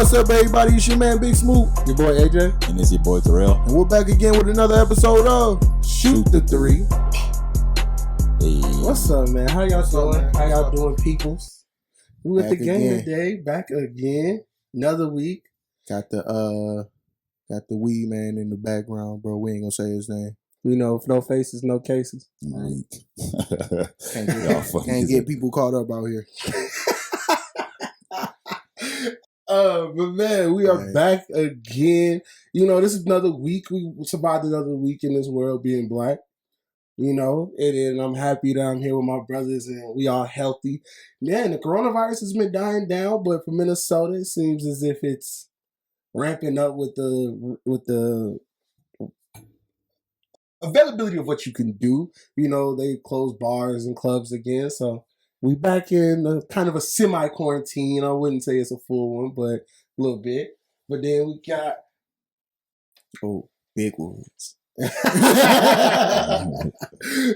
What's up, everybody? It's your man, Big Smoot, your boy AJ, and it's your boy Terrell. And we're back again with another episode of Shoot Da Thr33. Hey. What's up, man? How y'all doing? Man? How y'all doing, peoples? We at the game again. today, back again, another week. Got the weed man in the background, bro. We ain't gonna say his name. You know, no faces, no cases. Weak. Can't get people caught up out here. But man, we are back again. You know, this is another week. We survived another week in this world being black. You know, and I'm happy that I'm here with my brothers and we all healthy. Yeah, and the coronavirus has been dying down, but for Minnesota, it seems as if it's ramping up with the availability of what you can do. You know, they close bars and clubs again, so we back in kind of a semi-quarantine. I wouldn't say it's a full one, but a little bit. But then we got big ones.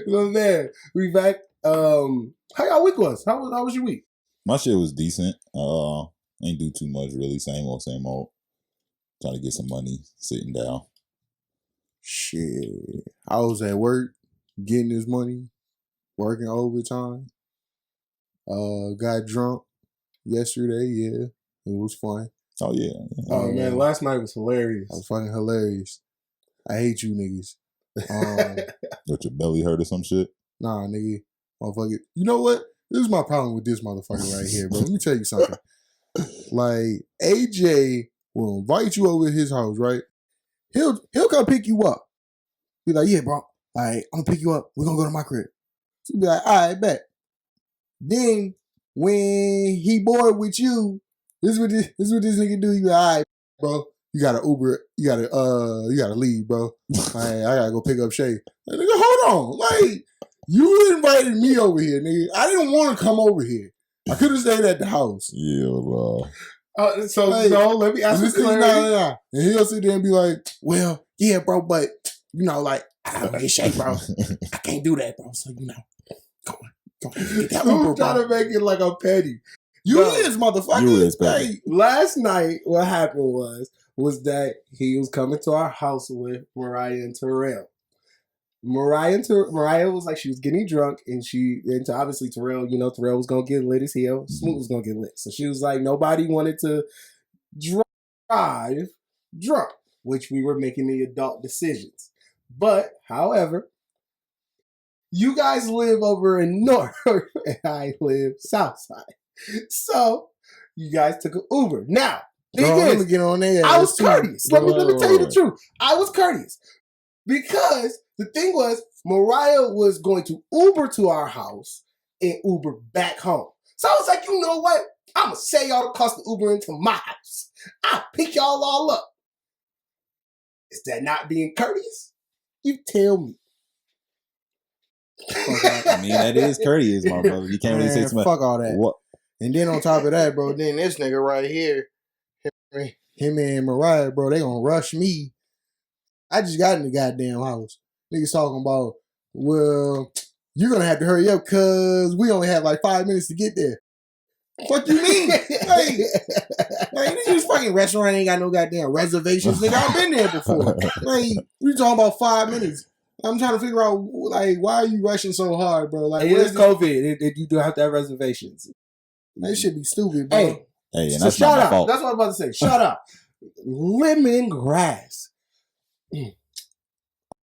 Well, man, we back. How y'all week was? How was your week? My shit was decent. Ain't do too much really. Same old, same old. Trying to get some money, sitting down. Shit. I was at work getting this money, working overtime. Got drunk yesterday. Yeah, it was fun. Oh yeah. Oh man, last night was hilarious. It was fucking hilarious. I hate you niggas. But your belly hurt or some shit? Nah, nigga. Motherfucker. You know what? This is my problem with this motherfucker right here, bro. Let me tell you something. Like, AJ will invite you over to his house, right? He'll come pick you up. Be like, yeah, bro. All right, I'm gonna pick you up. We're gonna go to my crib. So be like, all right, bet. Then when he bored with you, this is what this nigga do. You be like, all right, bro. You gotta Uber. You gotta leave, bro. I gotta go pick up Shay. Like, nigga, hold on. Like, you invited me over here, nigga. I didn't want to come over here. I could have stayed at the house. Yeah, bro. So like, no, let me ask you clarity. Nah. And he'll sit there and be like, well, yeah, bro, but, you know, like, I gotta get Shay, bro. I can't do that, bro. So, you know, go on. Get that Uber, I'm trying to make it like a petty. You is, motherfucker. You is petty. Hey, last night, what happened was that he was coming to our house with Mariah and Terrell. Mariah was like, she was getting drunk, and obviously Terrell, you know, Terrell was gonna get lit as hell. Smoot was gonna get lit. So she was like, nobody wanted to drive drunk, which we were making the adult decisions. But, however, you guys live over in North, and I live South Side. So, you guys took an Uber. Now, let me get on there. I was courteous. Let me tell you the truth. I was courteous. Because the thing was, Mariah was going to Uber to our house and Uber back home. So I was like, you know what? I'm going to save y'all the cost of Uber into my house. I'll pick y'all all up. Is that not being courteous? You tell me. I mean, that is courteous, my brother. You can't really say too much. Fuck all that. What? And then on top of that, bro, then this nigga right here, him and Mariah, bro, they gonna rush me. I just got in the goddamn house. Niggas talking about, well, you're gonna have to hurry up because we only have like 5 minutes to get there. What you mean? like this fucking restaurant ain't got no goddamn reservations. Nigga, I've been there before. Like, we talking about 5 minutes. I'm trying to figure out, like, why are you rushing so hard, bro? Like, it is COVID. You do have to have reservations. That shit be stupid, bro. Hey, and so that's not my fault. That's what I'm about to say. Shout out. Lemongrass.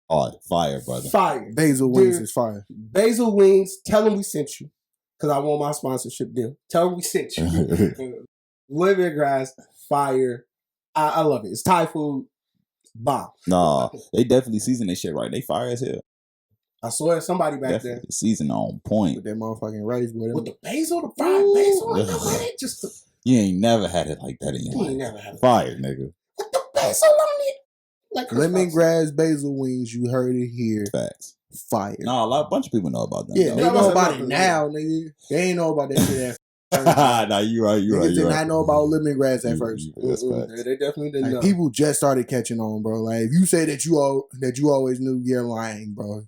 Oh, fire, brother. Fire. Basil wings is fire. Basil wings. Tell them we sent you. Because I want my sponsorship deal. Tell them we sent you. Lemongrass. Fire. I love it. It's Thai food. Bomb. Nah, they definitely season their shit right. They fire as hell. I swear somebody back Definitely there. season on point. With that motherfucking rice with him. With the basil, the fried basil. You ain't never had it like that in your life. You ain't never had it. Fire, nigga. With the basil on it. Like lemongrass basil wings, you heard it here. Facts. Fire. No, a bunch of people know about them. Yeah, they though. know about it now, nigga. They ain't know about that shit at first. Nah, you right. Niggas did not know about lemongrass at first. That's facts. They definitely didn't know. People just started catching on, bro. Like, if you say that you always knew, you're lying, bro.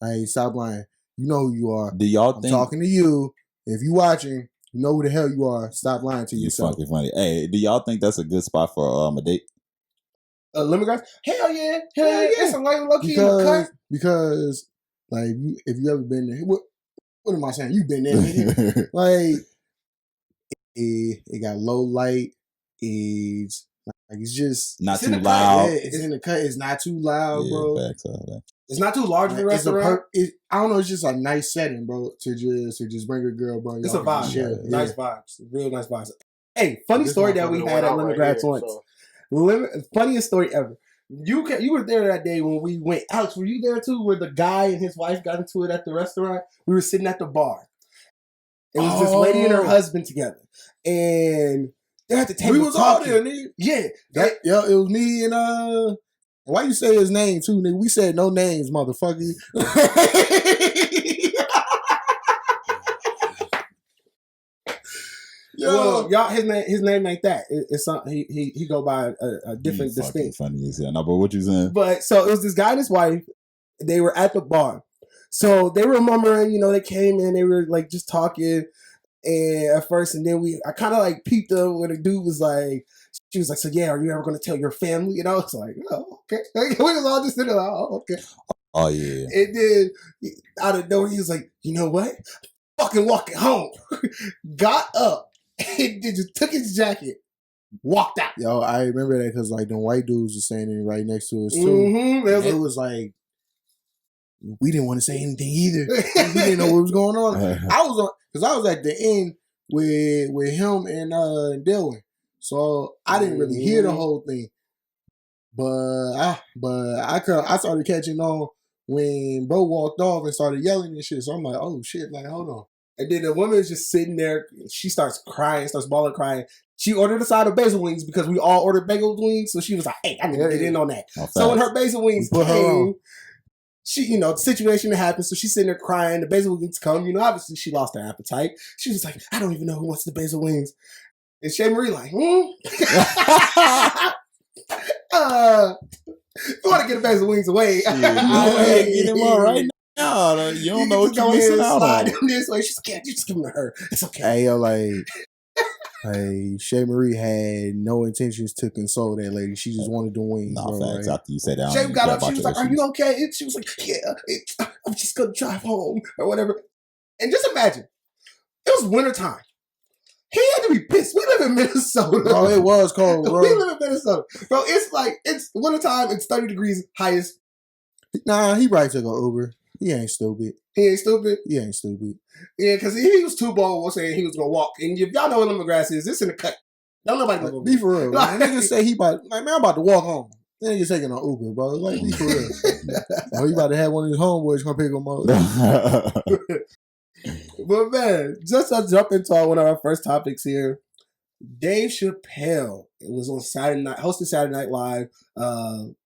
Like, stop lying. You know who you are. Do y'all I'm think talking to you. If you watching, You know who the hell you are. Stop lying to You yourself. fucking funny. Hey, do y'all think that's a good spot for a date? Lemongrass? Hell yeah. It's a low key in the cut. Because, like, if you ever been there, what am I saying? You been there, nigga. Like, it got low light. It's just not too loud. Yeah, it's in the cut. It's not too loud, bro. Facts. It's not too large of a restaurant. I don't know. It's just a nice setting, bro. To just bring a girl, bro. It's a vibe. Yeah. Nice vibes. Real nice vibes. Hey, funny story that we had at Lemongrass once. Funniest story ever. You were there that day when we went. Alex, were you there too? Where the guy and his wife got into it at the restaurant? We were sitting at the bar. It was this lady and her husband together, and they're at the table. We was all there, nigga. Yeah, it was me and Why you say his name too, nigga? We said no names, motherfucker. Well, y'all, his name ain't that. It's something he go by a different distinct. Funny as hell. No, but what you saying? But so it was this guy and his wife. They were at the bar, so they were murmuring. You know, they came in. They were like just talking, and at first, and then I kind of like peeped up when the dude was like. She was like, "So yeah, are you ever going to tell your family?" And I was like, "Oh, okay." We was all just sitting there like, "Oh, okay." Oh yeah. And then out of nowhere, he was like, "You know what? Fucking walking home." Got up and just took his jacket, walked out. Yo, I remember that because like the white dudes were standing right next to us too. Mm-hmm. It was like we didn't want to say anything either. We didn't know what was going on. I was at the end with him and Dylan. So I didn't really hear the whole thing, but I started catching on when bro walked off and started yelling and shit. So I'm like, oh shit, like hold on. And then the woman is just sitting there. She starts crying, starts bawling, crying. She ordered a side of basil wings because we all ordered basil wings. So she was like, "Hey, I need to get in on that." So when her basil wings came, she, the situation that happened. So she's sitting there crying. The basil wings come. Obviously she lost her appetite. She was like, "I don't even know who wants the basil wings." And Shay Marie like, you want to get the basil wings away. Get him all right now. You don't know what you're missing out on. This way. She's like, "Yeah, you just give them to her. It's okay." Hey, yo, like, Shay Marie had no intentions to console that lady. She just wanted the wings. No, bro, facts. right? After you said that, Shay got up. She was like, "Are you okay?" And she was like, "Yeah, I'm just going to drive home or whatever." And just imagine, it was wintertime. He had to be pissed. We live in Minnesota. Oh, it was cold, bro. We live in Minnesota. Bro, it's wintertime. It's 30 degrees highest. Nah, he probably took an Uber. He ain't stupid. He ain't stupid? He ain't stupid. Yeah, because he was too bold saying he was going to walk. And if y'all know what lemongrass is, it's in the cut. Don't nobody go be for real. Like, nigga say he about, like, man, I'm about to walk home. Then he's taking an Uber, bro. Like, be for real. Oh, he about to have one of his homeboys come pick him up. But man, just to jump into one of our first topics here, Dave Chappelle was on Saturday night, hosted Saturday Night Live, one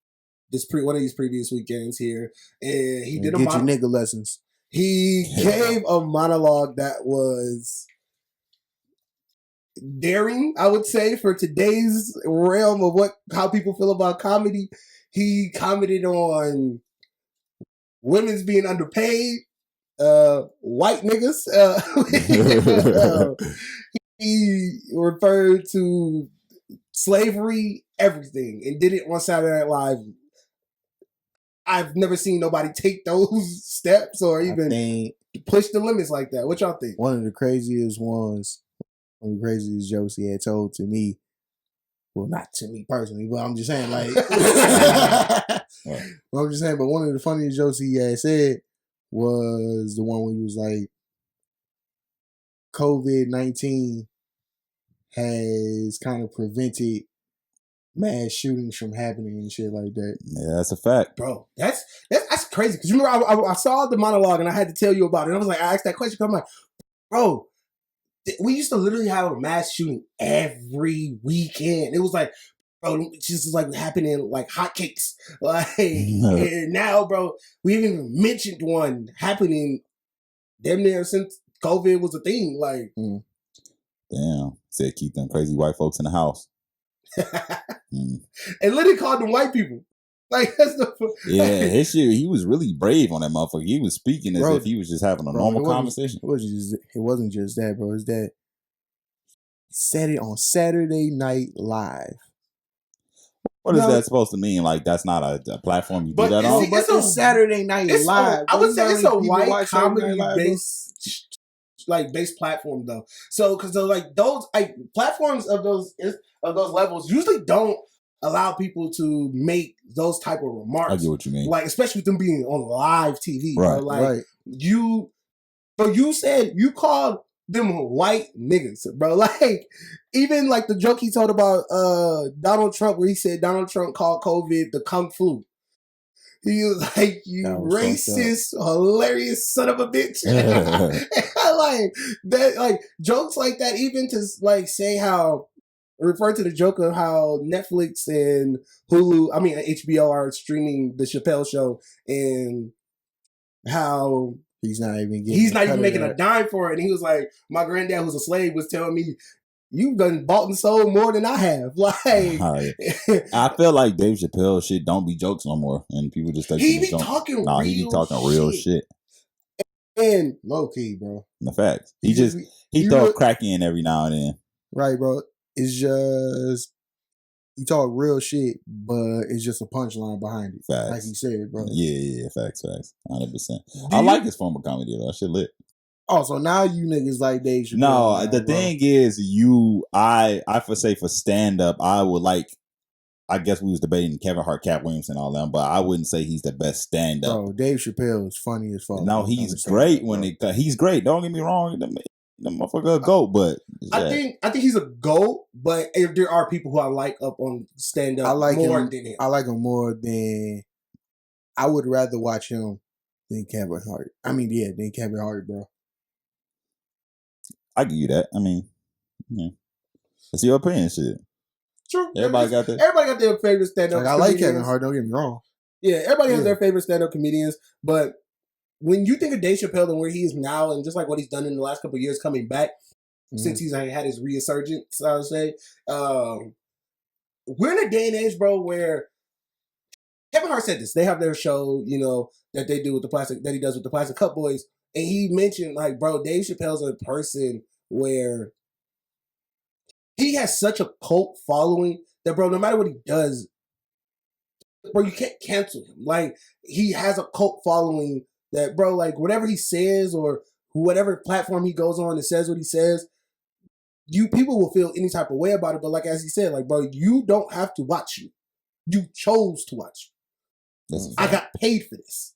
of these previous weekends here, and he did your nigga lessons. He gave a monologue that was daring, I would say, for today's realm of how people feel about comedy. He commented on women's being underpaid. White niggas. He referred to slavery, everything, and did it on Saturday Night Live. I've never seen nobody take those steps or even push the limits like that. What y'all think? One of the craziest jokes he had told to me. Well, not to me personally, but I'm just saying, like, but one of the funniest jokes he had said was the one where he was like, COVID-19 has kind of prevented mass shootings from happening and shit like that. Yeah, that's a fact, bro. That's crazy. Because you remember, I saw the monologue and I had to tell you about it. And I was like, I asked that question. I'm like, bro, we used to literally have a mass shooting every weekend. It was like, bro, it's just like happening like hotcakes. Like, and now, bro, we haven't even mentioned one happening damn near since COVID was a thing. Like, damn, said keep them crazy white folks in the house. And literally called them white people. Like, that's his shit. He was really brave on that motherfucker. He was speaking as if he was just having a normal conversation. It wasn't just that, bro. It's that said it on Saturday Night Live. What is that supposed to mean? Like that's not a platform you do that on? But it's Saturday Night Live. I would say it's a white comedy based platform though. So because like those platforms of those levels usually don't allow people to make those type of remarks. I get what you mean. Like especially with them being on live TV, right? Bro. Like you said you called them white niggas, bro. Like even like the joke he told about Donald Trump, where he said Donald Trump called COVID the Kung Flu. He was like, "You racist, hilarious son of a bitch." Like that, like jokes like that. Even to like say how refer to the joke of how Netflix and HBO are streaming the Chappelle Show and how. He's not even making a dime for it. And he was like, my granddad who's a slave was telling me, you've done bought and sold more than I have. Like, I feel like Dave Chappelle shit don't be jokes no more. And people just think he be talking real shit. And low key, bro. The fact. He throw a crack in every now and then. Right, bro. It's just you talk real shit, but it's just a punchline behind it. Facts. Like you said, bro. Yeah, facts. 100%. I like this form of comedy though. That shit lit. Oh, so now you niggas like Dave Chappelle. No, the thing is, I for stand up, I would like. I guess we was debating Kevin Hart, Cat Williams, and all them, but I wouldn't say he's the best stand up. Bro, Dave Chappelle is funny as fuck. No, he's great he's great. Don't get me wrong, the motherfucker a GOAT, but yeah. I think he's a GOAT, but there are people who I like up on stand up more than him. I like him more than I would rather watch him than Kevin Hart. Than Kevin Hart, bro. I give you that. I mean, yeah. It's your opinion, shit. True. Everybody got their favorite stand-up. I like Kevin Hart. Don't get me wrong. Yeah, everybody has their favorite stand-up comedians. But when you think of Dave Chappelle and where he is now, and just like what he's done in the last couple of years, coming back since he's had his resurgence, I would say, we're in a day and age, bro, where Kevin Hart said this. They have their show, that they do with that he does with the Plastic Cup Boys. And he mentioned, like, bro, Dave Chappelle's a person where he has such a cult following that, bro, no matter what he does, bro, you can't cancel him. Like, he has a cult following that, bro, like, whatever he says or whatever platform he goes on and says what he says, people will feel any type of way about it. But like, as he said, like, bro, you don't have to watch you. You chose to watch. I got paid for this.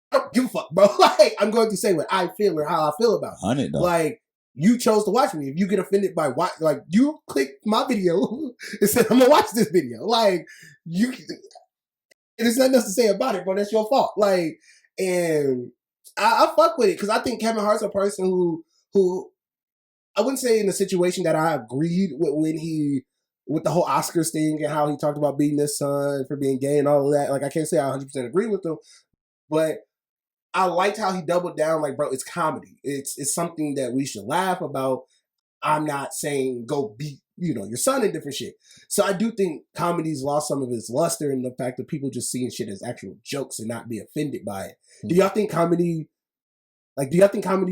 I don't give a fuck, bro. Like, I'm going to say what I feel or how I feel about it. Like, you chose to watch me. If you get offended by you clicked my video and said, I'm going to watch this video. Like, there's nothing else to say about it, bro. That's your fault. Like, and I fuck with it because I think Kevin Hart's a person who I wouldn't say in a situation that I agreed with with the whole Oscars thing and how he talked about beating his son for being gay and all of that. Like, I can't say I 100% agree with him, but I liked how he doubled down, like, bro, it's comedy. It's something that we should laugh about. I'm not saying go beat, your son and different shit. So I do think comedy's lost some of its luster in the fact that people just seeing shit as actual jokes and not be offended by it. Do y'all think comedy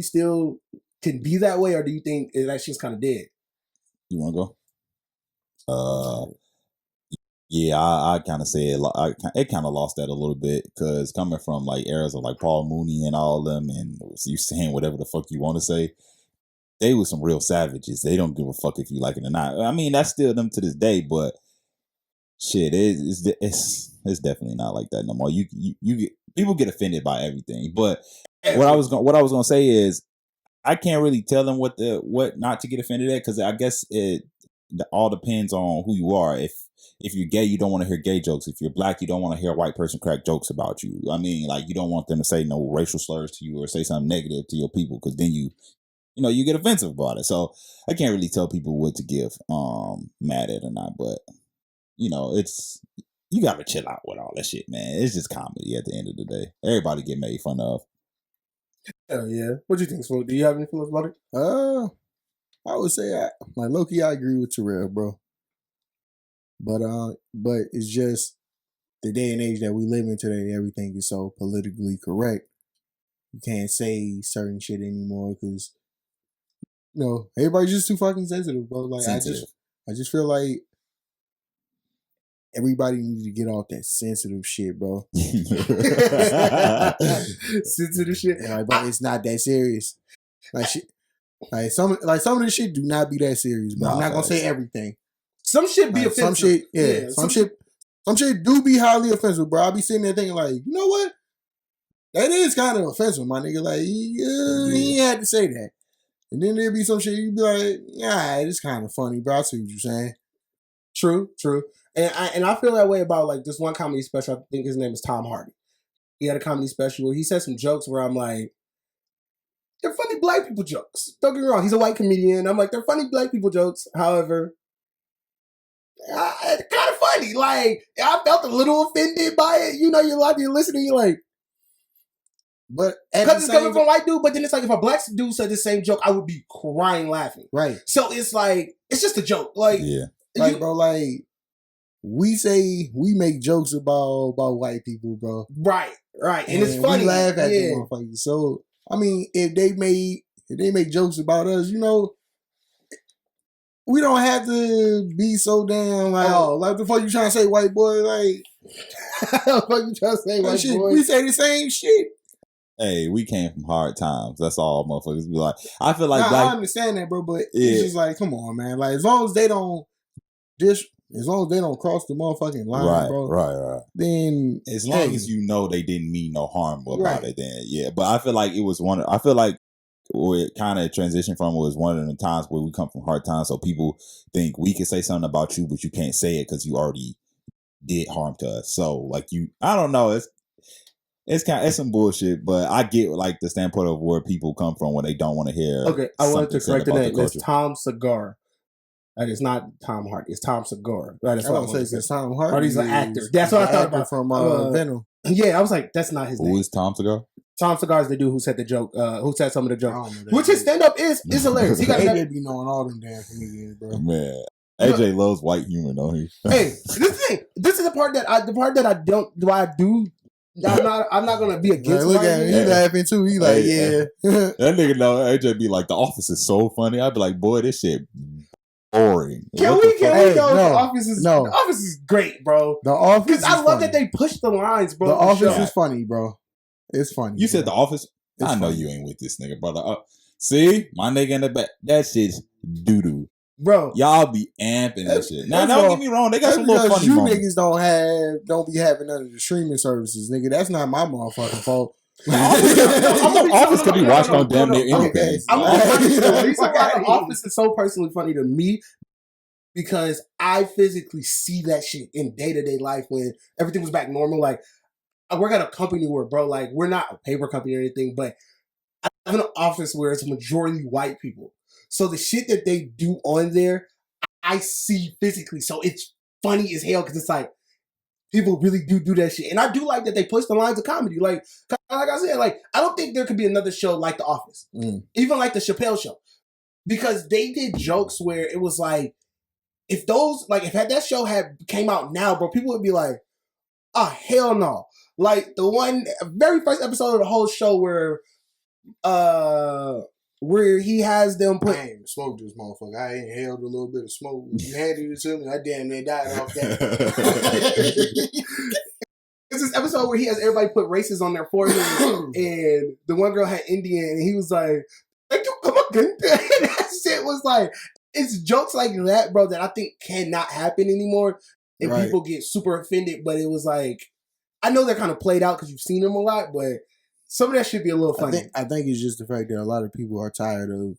still can be that way, or do you think that shit's kind of dead? You want to go? Yeah, I kind of say it kind of lost that a little bit because coming from like eras of like Paul Mooney and all them, and you saying whatever the fuck you want to say, they were some real savages. They don't give a fuck if you like it or not. I mean, that's still them to this day, but shit, it's definitely not like that no more. You get people get offended by everything, but what I was gonna say is I can't really tell them what not to get offended at because I guess it all depends on who you are. If you're gay, you don't want to hear gay jokes. If you're black, you don't want to hear a white person crack jokes about you. I mean, like, you don't want them to say no racial slurs to you or say something negative to your people because then you get offensive about it. So I can't really tell people what to give mad at or not. But, you got to chill out with all that shit, man. It's just comedy at the end of the day. Everybody get made fun of. Hell yeah. What do you think, Smoot? Do you have any feelings about it? I would say, low-key, I agree with Terrell, bro. But it's just the day and age that we live in today. Everything is so politically correct. You can't say certain shit anymore because everybody's just too fucking sensitive, bro. Like Sensitive. I just feel like everybody needs to get off that sensitive shit, bro. Sensitive shit. Like, but it's not that serious. Like shit. Like some of this shit do not be that serious, bro. I'm not gonna say everything. Some shit be offensive. Some shit, some shit do be highly offensive, bro. I'll be sitting there thinking, like, you know what? That is kind of offensive, my nigga. Like, he had to say that. And then there'd be some shit you'd be like, yeah, it's kind of funny, bro. I see what you're saying. True. And I feel that way about like this one comedy special. I think his name is Tom Hardy. He had a comedy special where he said some jokes where I'm like, they're funny black people jokes. Don't get me wrong. He's a white comedian. I'm like, they're funny black people jokes. However, it's kind of funny. Like, I felt a little offended by it. You know, you're listening, you're like, but because it's coming from a white dude, but then it's like if a black dude said the same joke, I would be crying laughing. Right. So it's like, it's just a joke. Like, yeah. Like, bro, like, we make jokes about white people, bro. Right. And it's funny. We laugh at the motherfuckers. So, I mean, if they make jokes about us, you know, we don't have to be so damn like, oh, like the fuck you trying to say, white boy? Like, the fuck you trying to say, white shit, boy? We say the same shit. Hey, we came from hard times. That's all motherfuckers be like. I feel like I understand that, bro, but it's just like, come on, man. Like, as long as they don't cross the motherfucking line, bro. Right. Then as long as you know they didn't mean no harm about it, then yeah. But I feel like it was I feel like where it kind of transitioned from was one of the times where we come from hard times, so people think we can say something about you, but you can't say it because you already did harm to us. So like I don't know. It's some bullshit, but I get like the standpoint of where people come from when they don't want to hear. Okay, I wanted to correct the name. It's Tom Segura. That is not Tom Hardy. It's Tom Segura. That is what I was saying. It's Tom Hardy. Hardy's an actor. That's what I thought about from Venom. Yeah, I was like, that's not his name. Who is Tom Segura? Tom Segura is the dude who said the joke. Who said some of the jokes, which his stand up is hilarious. He got AJ be knowing all them damn comedians, bro. Man. AJ loves white humor, don't he? Hey, this is the part that I don't do. I do. I'm not gonna be against. Look at him, he laughing too. He like, yeah. That nigga know AJ be like, The Office is so funny. I'd be like, boy, this shit boring. Can we go? The Office is great, bro. The Office, because I love that they push the lines, bro. The Office is funny, bro. It's funny. You said The Office. I know you ain't with this nigga, brother. See, my nigga in the back. That shit's doo doo. Bro, y'all be amping that shit. Now, don't get me wrong, they got some little funny moments. Niggas don't be having none of the streaming services, nigga. That's not my motherfucking fault. Office could be watched on damn near anything. The reason why The Office is so personally funny to me because I physically see that shit in day-to-day life when everything was back normal. Like, I work at a company where, bro, like, we're not a paper company or anything, but I have an office where it's majority white people. So the shit that they do on there, I see physically. So it's funny as hell because it's like, people really do that shit. And I do like that they push the lines of comedy. Like I said, like, I don't think there could be another show like The Office. Even like the Chappelle Show. Because they did jokes where it was like, if that show came out now, bro, people would be like, oh, hell no. Like the very first episode of the whole show where he has them put... I ain't smoked this motherfucker. I inhaled a little bit of smoke. You handed it to me. I damn near died off that. It's this episode where he has everybody put races on their forehead, and the one girl had Indian, and he was like, come on, and that shit was like, it's jokes like that, bro, that I think cannot happen anymore, and people get super offended, but it was like, I know they're kind of played out because you've seen them a lot, but some of that should be a little funny. I think it's just the fact that a lot of people are tired of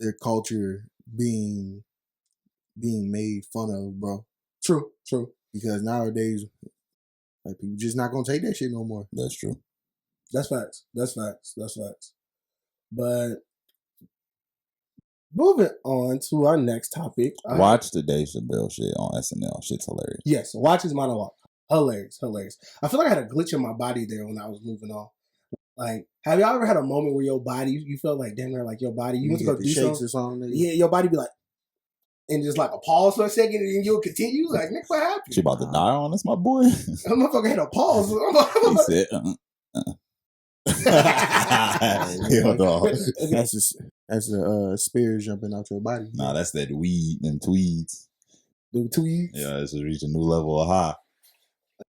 their culture being made fun of, bro. True. Because nowadays, like, people just not gonna take that shit no more. That's true. That's facts. But moving on to our next topic. Watch the Dave Chappelle shit on SNL. Shit's hilarious. Yes, watch his monologue. Hilarious. I feel like I had a glitch in my body there when I was moving on. Like, have y'all ever had a moment where your body, you felt like, damn, like your body, you went to go do something? Yeah, your body be like, and just like a pause for a second, and then you'll continue. Like, Nick, what happened? She about to die on us, my boy. That motherfucker had a pause. He said, Hell no. That's the spears jumping out your body. Nah, that's that weed, them tweeds. The tweets. Yeah, this is reaching a new level of high.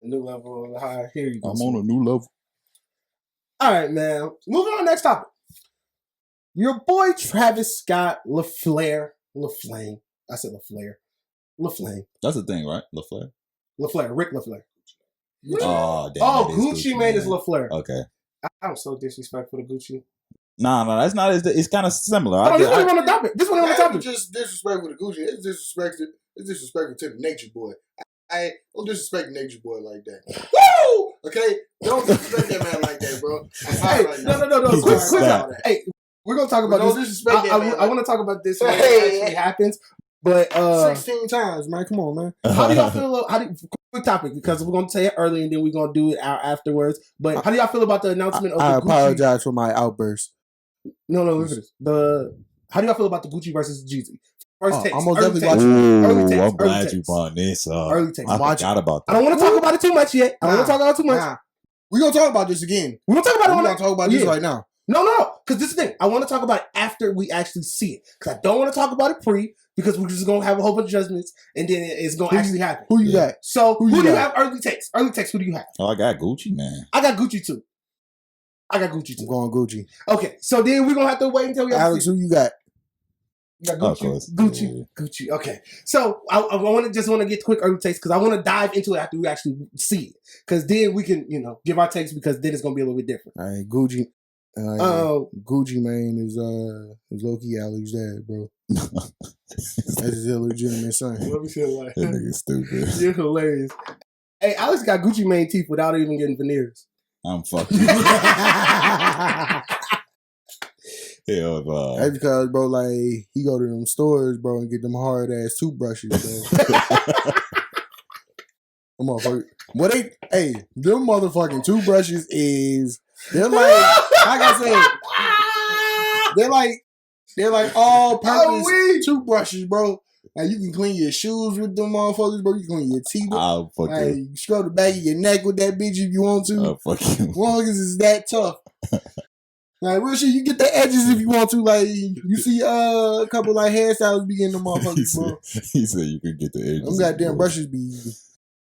New level of high. Here you go. I'm on a new level. All right, man. Moving on to the next topic. Your boy Travis Scott LaFleur. I said LaFleur. That's the thing, right? LaFleur. Rick LaFleur. Oh, damn. Oh, Gucci Mane is LaFleur. Okay. I'm so disrespectful to Gucci. Nah, that's not. It's kind of similar. This one on the topic. This one on the topic. Just disrespectful to Gucci. It's disrespectful to the Nature Boy. I don't disrespect Nature Boy like that. Woo! Okay? Don't disrespect that man like that, bro. No. Quick. Hey, we're gonna talk about this. Disrespect I want to talk about this when it actually happens. But 16 times, man. Come on, man. How do y'all feel? Quick topic, because we're gonna say it early and then we're gonna do it out afterwards. But how do y'all feel about the announcement of the Gucci? I apologize for my outburst. No, listen to this. How do y'all feel about the Gucci versus Jeezy? First takes. I'm definitely watching. I'm glad you brought this up. Early takes. I forgot about that. I don't want to talk about it too much yet. I don't want to talk about it too much. We're gonna talk about this again. We're gonna talk about it. We're gonna talk about this right now. No. Because this is the thing. I want to talk about it after we actually see it. Because I don't want to talk about it pre. Because we're just gonna have a whole bunch of judgments, and then it's gonna actually happen. Who you got? So who do you have? Early takes. Who do you have? Oh, I got Gucci, man. I got Gucci too. I'm going Gucci. Okay, so then we're gonna have to wait until we have Alex, who you got? You got Gucci. Gucci. Okay. So I want to get quick early takes because I want to dive into it after we actually see it. Because then we can, give our takes because then it's gonna be a little bit different. All right, Gucci. Gucci Mane is low key Alex's dad, bro. That's his illegitimate son. Let me feel like that nigga stupid. You're hilarious. Hey, Alex got Gucci Mane teeth without even getting veneers. I'm fucking. Hell no. That's because, bro, like, he go to them stores, bro, and get them hard ass toothbrushes, bro. Them motherfucking toothbrushes they're like I said, they're like all purpose toothbrushes, bro. Like, you can clean your shoes with them motherfuckers, bro. You can clean your teeth. Like, you scrub the back of your neck with that bitch if you want to. Motherfuckers is that tough. Like, real shit, you get the edges if you want to. Like, you see a couple like hairstyles be getting them motherfuckers, bro. He said you could get the edges. Them goddamn brushes be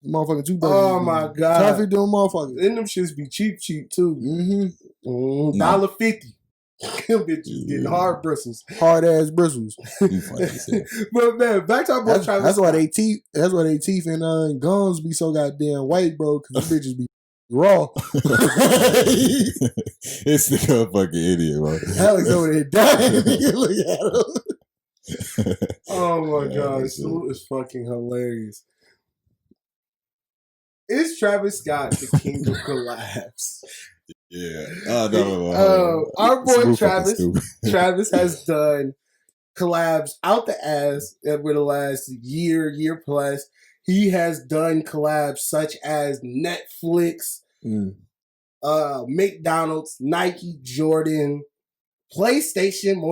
motherfucking toothbrushes. Oh my god. Traffic them motherfuckers. And them shits be cheap too. Mm-hmm. $1.50. Them bitches getting hard bristles. Hard ass bristles. But man, back to our boy Travis. That's why they teeth and gums be so goddamn white, bro, because them bitches be raw. It's the fucking idiot, bro. Alex over there dying. Look at him. Oh my god, Smoot is fucking hilarious. Is Travis Scott the king of collabs? Yeah. No. Our boy Travis has done collabs out the ass over the last year plus. He has done collabs such as Netflix, McDonald's, Nike, Jordan, PlayStation,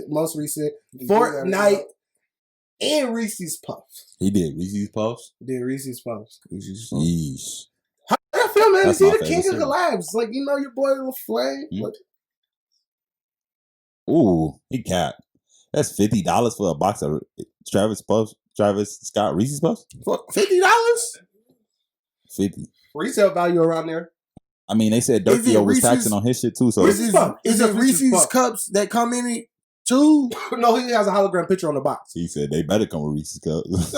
most recent, Fortnite, and Reese's Puffs. He did Reese's Puffs? Reese's Puffs. Yeesh. How do you feel, man? That's Is he my the king of favorite collabs? Like, your boy LaFleur? Ooh, he capped. That's $50 for a box of Travis Scott Reese's Puffs? $50? $50. Resale value around there. I mean, they said Durkio was taxing on his shit too. So is it Reese's cups that come in it too? No, he has a hologram picture on the box. He said they better come with Reese's cups.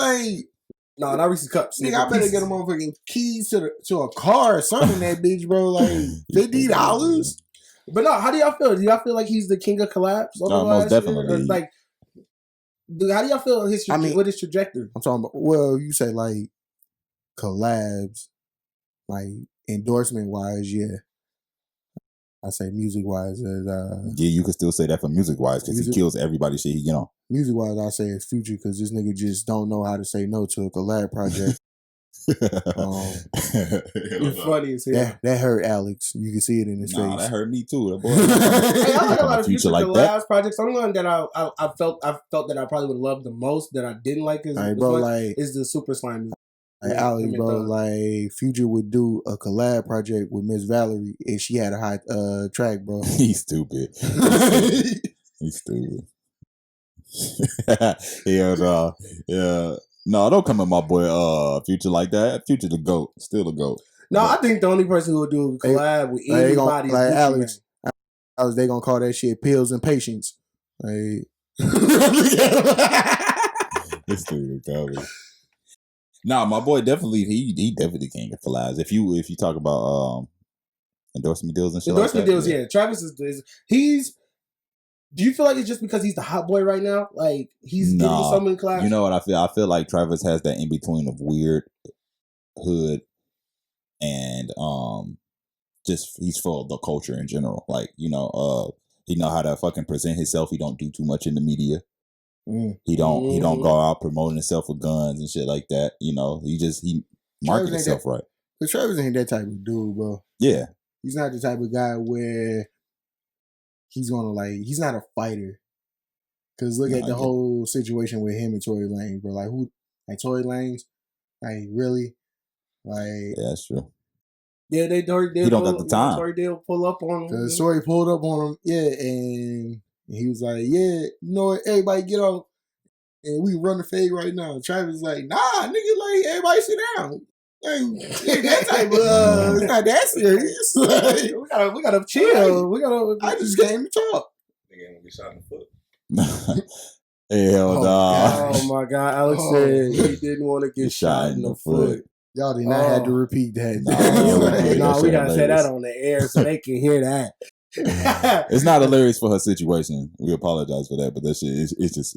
No, not Reese's cups. Nigga, I better get a motherfucking keys to a car or something. That bitch, bro. Like $50. But no, how do y'all feel? Do y'all feel like he's the king of collabs? No, most definitely. Like, how do y'all feel with his trajectory? I'm talking about. Well, you say like collabs, like endorsement wise, yeah. I say music wise, yeah, you could still say that for music wise because he kills everybody's shit. Music wise, I say it's Future because this nigga just don't know how to say no to a collab project. You're funny as hell. That hurt Alex. You can see it in his face. That hurt me too. That boy. Hey, I like a lot of Future like collabs projects. The only one that I felt that I probably would love the most that I didn't like is the Super Slime. Like Alex, bro, like Future would do a collab project with Miss Valerie if she had a hot track, bro. He's stupid. He's stupid. Yeah, no. Yeah. No, don't come at my boy Future like that. Future the GOAT. Still the GOAT. No, I think the only person who would do a collab with anybody is like Alex. Alex, they gonna call that shit pills and patience. Like This dude, Kelly. Nah, my boy definitely he definitely can't get collabs. If you talk about endorsement deals and shit. Endorsement like deals, yeah. Travis is he's. Do you feel like it's just because he's the hot boy right now? Like he's getting so many collabs? You know what I feel? I feel like Travis has that in between of weird, hood, and just he's full of the culture in general. Like he know how to fucking present himself. He don't do too much in the media. He don't go out promoting himself with guns and shit like that. He market himself right. But Travis ain't that type of dude, bro. Yeah. He's not the type of guy where he's gonna he's not a fighter. Cause look at the whole situation with him and Tory Lanez, bro. Tory Lanez? Like really? Like yeah, that's true. Yeah, he don't got the time. Tory did pull up on him. Cause Tory pulled up on him, and he was like, yeah, you know what, everybody get off and we run the fade right now. Travis was like, nah, nigga, like everybody sit down. Like, that type of it's not that serious. Like, we gotta chill. I just came to talk. Nigga ain't gonna get shot in the foot. Hell no. Oh my God. Alex said he didn't want to get shot in the foot. Y'all did not have to repeat that. No, we gotta say that on the air so they can hear that. It's not hilarious for her situation. We apologize for that, but that shit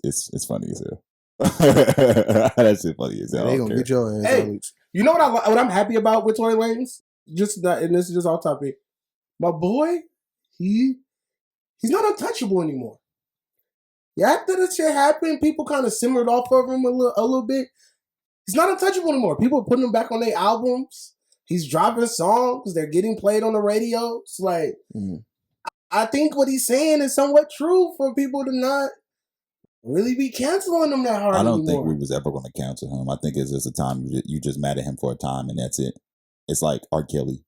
it's funny as hell. That shit funny as hell. They gonna get your ass. Hey, you know what I'm happy about with Tory Lanez? And this is just off topic. My boy, he's not untouchable anymore. Yeah, after this shit happened, people kind of simmered off of him a little bit. He's not untouchable anymore. People are putting him back on their albums. He's dropping songs. They're getting played on the radio. It's like, I think what he's saying is somewhat true for people to not really be canceling him that hard I don't anymore. think we was ever going to cancel him. I think it's just a time you just mad at him for a time and that's it. It's like R. Kelly.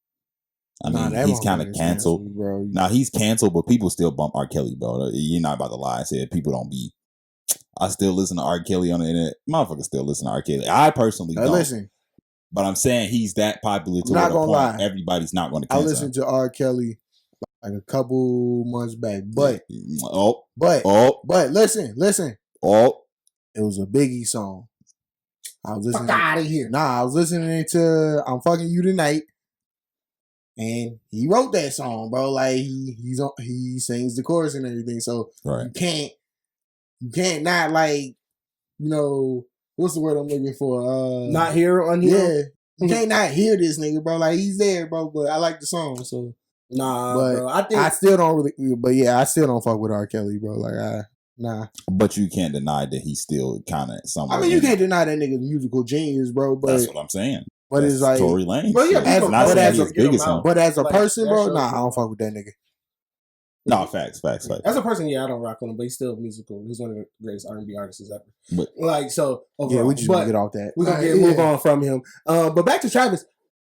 I mean, he's kind of canceled. Bro. Now, he's canceled, but people still bump R. Kelly, bro. You're not about to lie and say people don't be. I still listen to R. Kelly on the internet. Motherfuckers still listen to R. Kelly. I personally don't. Listen. But I'm saying he's that popular to not the gonna point lie. Everybody's not going to cancel I listened to R. Kelly like a couple months back. But listen. It was a Biggie song. I was listening. Fuck out of here. Nah, I was listening to "I'm Fucking You Tonight," and he wrote that song, bro. Like he sings the chorus and everything. So right. you can't not what's the word I'm looking for? Not hear on here. Yeah, you can't not hear this nigga, bro. Like he's there, bro. But I like the song, so nah, but bro. I still don't really. But yeah, I still don't fuck with R. Kelly, bro. Like nah. But you can't deny that he's still kind of somewhere. I mean, you can't deny that nigga's musical genius, bro. But that's what I'm saying. But that's it's like Tory Lanez. But yeah, but as a person, bro, nah, I don't fuck with that nigga. No, facts. As a person, yeah, I don't rock with him, but he's still musical. He's one of the greatest R&B artists ever. But, overall, yeah, we just gonna get off that. We're gonna move on from him. But back to Travis.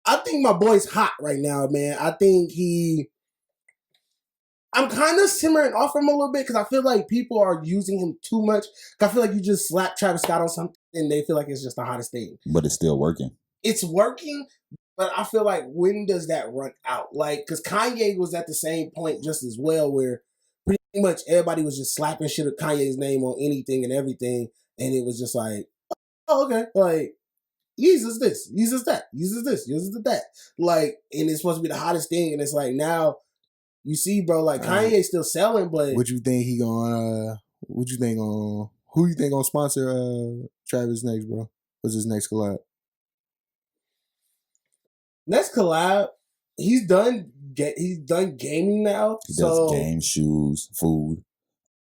I think my boy's hot right now, man. I think I'm kind of simmering off him a little bit because I feel like people are using him too much. I feel like you just slap Travis Scott on something and they feel like it's just the hottest thing. But it's still working. It's working, but I feel like when does that run out? Like, because Kanye was at the same point just as well, where pretty much everybody was just slapping shit with Kanye's name on anything and everything, and it was just like, oh, okay, like, Yeezus this, Yeezus that, Yeezus this, Yeezus that. Like, and it's supposed to be the hottest thing, and it's like, now, you see, bro, like, Kanye's still selling, but... What you think he gonna, who you think gonna sponsor Travis next, bro? What's his next collab? Next collab, he's done gaming now. He does games, shoes, food.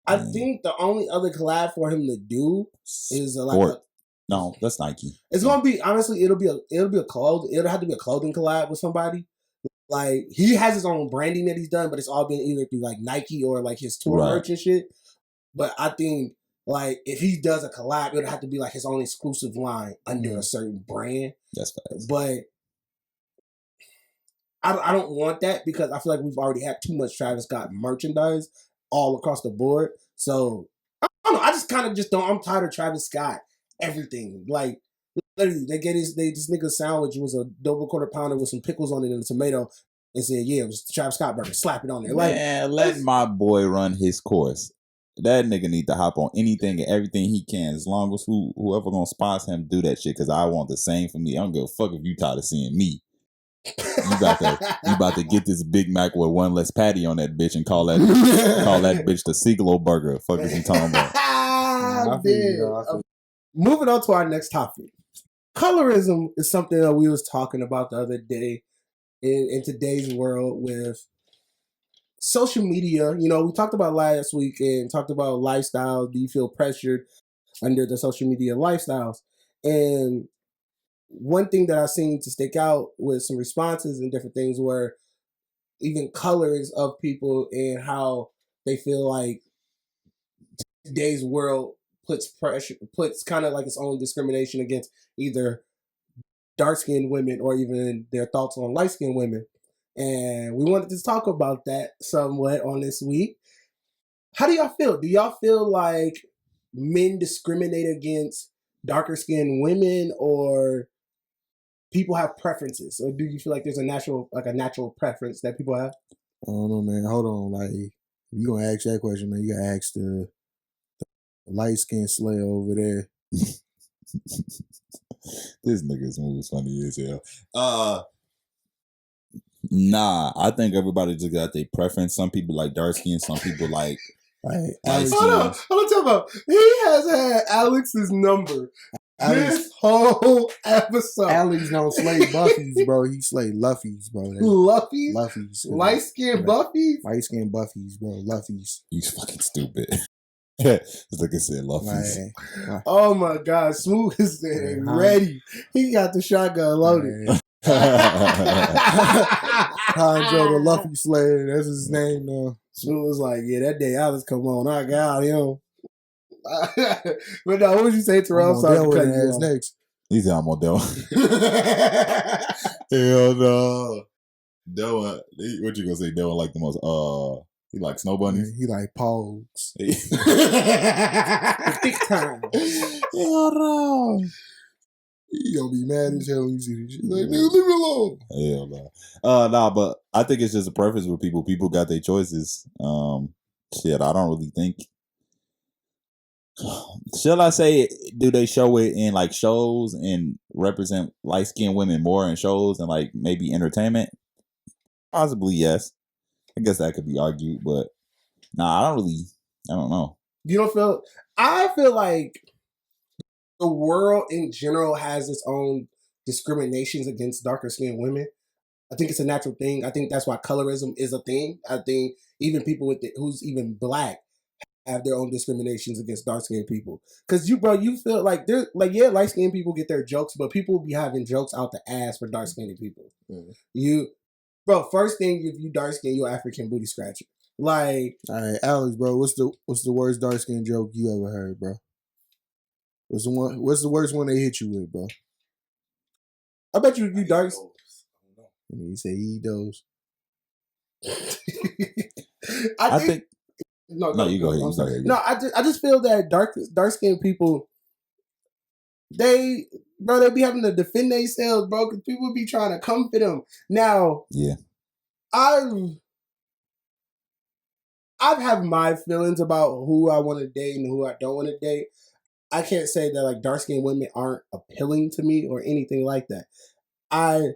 I think the only other collab for him to do is no, that's Nike. It's gonna be honestly, it'll have to be a clothing collab with somebody. Like he has his own branding that he's done, but it's all been either through like Nike or like his tour merch and shit. But I think like if he does a collab, it would have to be like his own exclusive line under a certain brand. That's fast. But I don't want that because I feel like we've already had too much Travis Scott merchandise all across the board. So I don't know. I just kind of just don't. I'm tired of Travis Scott. Everything like literally, this nigga sandwich was a double quarter pounder with some pickles on it and a tomato, and said, "Yeah, it was Travis Scott burger." Slap it on there. Like, man, let my boy run his course. That nigga need to hop on anything and everything he can, as long as whoever gonna sponsor him do that shit. Because I want the same for me. I don't give a fuck if you tired of seeing me. You about to get this Big Mac with one less patty on that bitch and call that bitch the Siglo burger. Fuck is you talking about? Moving on to our next topic. Colorism is something that we was talking about the other day in today's world with social media. You know, we talked about last week and talked about lifestyles. Do you feel pressured under the social media lifestyles? And one thing that I seen to stick out with some responses and different things were even colors of people and how they feel like today's world puts kind of like its own discrimination against either dark-skinned women or even their thoughts on light-skinned women. And we wanted to talk about that somewhat on this week. How do y'all feel? Do y'all feel like men discriminate against darker-skinned women, or people have preferences? Or do you feel like there's a natural preference that people have? I don't know, man. Hold on. Like, if you going to ask that question, man, you got to ask the light-skinned slayer over there. This nigga's move is funny as hell. Nah, I think everybody just got their preference. Some people like dark skin, some people like light skin. Hold on, tell about. He has had Alex's number this whole episode. Alex don't slay Buffies, bro. He slay Luffies, bro. Luffies? Luffies. Light skin Buffies? Light skin Buffies, bro. Luffies. You fucking stupid. Just like I said, Luffies. Oh my God, Smoot is there, ready. He got the shotgun loaded. Hydro the Luffy Slayer, that's his name now. Smoot was like, yeah, that day Alex come on, I got him. But no, what would you say, Terrell? Sorry to cut you off. Next. He said I'm on Dell. Hell no. Dell, what you gonna say? Dell like the most he like snow bunnies. He like pogs. Big time. Hell no. You gonna be mad as hell when you see this shit. Like, nigga, leave me alone. Hell no. Nah, but I think it's just a preference with people. People got their choices. Shit, I don't really think. Shall I say, do they show it in like shows and represent light skinned women more in shows and like maybe entertainment? Possibly, yes. I guess that could be argued, but nah, I don't know. You don't feel? I feel like the world in general has its own discriminations against darker skinned women. I think it's a natural thing. I think that's why colorism is a thing. I think even people who's even black have their own discriminations against dark skinned people. Because you feel like they're like, yeah, light skinned people get their jokes, but people will be having jokes out the ass for dark skinned people. First thing, if you dark skinned, you're African booty scratcher. Like, all right, Alex, bro, what's the worst dark skin joke you ever heard, bro? What's the worst one they hit you with, bro? I bet you dark. And he said, "Eat those." I think. No, you go ahead. No, I just feel that dark skinned people, they be having to defend themselves, bro, because people be trying to come for them. Now, yeah, I've had my feelings about who I want to date and who I don't want to date. I can't say that like dark skinned women aren't appealing to me or anything like that. I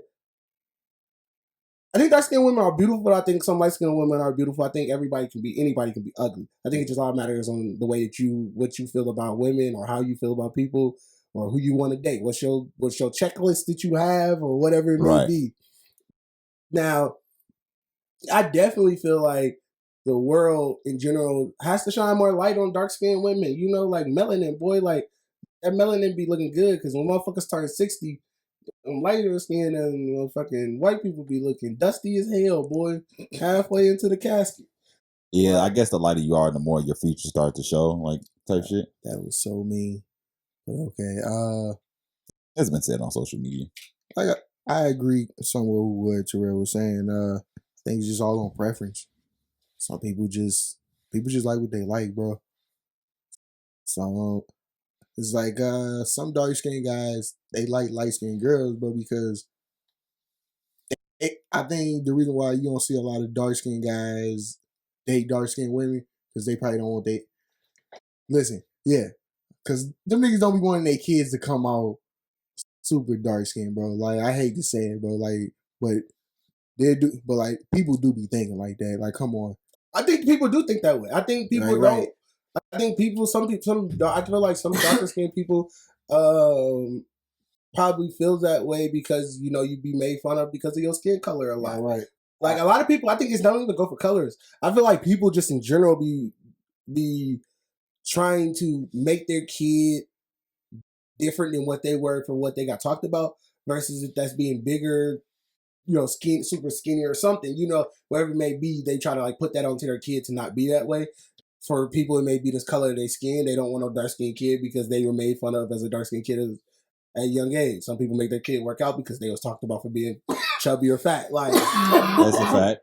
think dark skinned women are beautiful. I think some light skinned women are beautiful. I think anybody can be ugly. I think it just all matters on the way that what you feel about women or how you feel about people or who you want to date. What's your checklist that you have or whatever it may be. Now, I definitely feel like the world in general has to shine more light on dark skinned women. You know, like melanin, boy, like that melanin be looking good because when motherfuckers turn 60, lighter skin and fucking white people be looking dusty as hell, boy, halfway into the casket. Yeah, I guess the lighter you are, the more your features start to show. Like, type shit. That was so mean. But okay. It's been said on social media. I agree somewhat with what Terrell was saying. I think it's just all on preference. Some people just like what they like, bro. So it's like some dark skinned guys, they like light skinned girls, bro, because I think the reason why you don't see a lot of dark skinned guys date dark skinned women because they probably don't want they. Listen, yeah, because them niggas don't be wanting their kids to come out super dark skinned, bro. Like I hate to say it, bro. Like, but they do, but like people do be thinking like that. Like, come on. I think people do think that way. I think people don't. Right. I think people, some people, I feel like some darker skinned people, probably feel that way because you be made fun of because of your skin color a lot. Right. Like a lot of people, I think it's not even go for colors. I feel like people just in general be trying to make their kid different than what they were for what they got talked about versus if that's being bigger, super skinny or something, whatever it may be, they try to like put that onto their kid to not be that way. For people, it may be this color of their skin. They don't want no dark skinned kid because they were made fun of as a dark skinned kid at a young age. Some people make their kid work out because they was talked about for being chubby or fat. Like that's a fact.